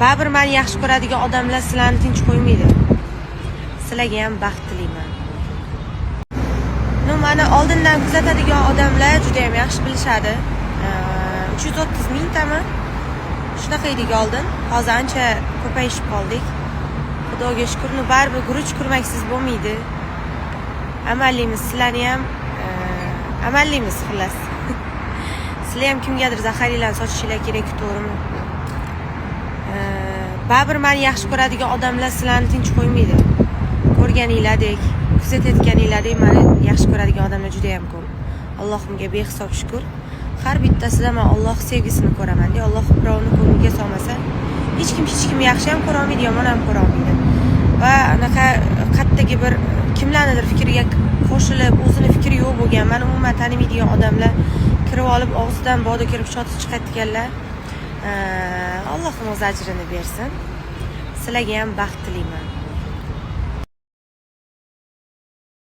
Baribir meni yaxshi ko'radigan odamlar sizlarni tinch qo'ymaydi. Sizlarga ham baxt tilayman. Meni oldindan kuzatadigan odamlar juda ham yaxshi bilishadi. 330 mingtami? Shunaqa edik oldin. Hozir ancha ko'payishib qoldik. Xudoga shukr, baribir guruch kurmaksiz bo'lmaydi. Amallaymiz, sizlarni ham amallaymiz xullas. Sizlar ham kimgadir zahariylarni sochishingiz kerak, to'g'rimi? Baribir meni yaxshi ko'radigan odamlar sizlarni tinch qo'ymaydi. Ko'rganinglardek, kuzatayotganinglardek meni yaxshi ko'radigan odamlar juda ham ko'p. Allohimga behisob shukr. Har bittasida men Alloh sevgisini ko'raman-da. Alloh birovni ko'ngliga solmasa, hech kim yaxshi ham ko'ra olmaydi, yomon ham ko'ra olmaydi. Va anaqa qattagi bir kimlarnidir fikriga qo'shilib, o'zini fikri yo'q bo'lgan, meni umuman tanimaydigan odamlar kirib olib, og'zidan bodo kirib shotib chiqayotganlar. Allohim o'z ajrini bersin. Sizlarga ham baxt tilayman.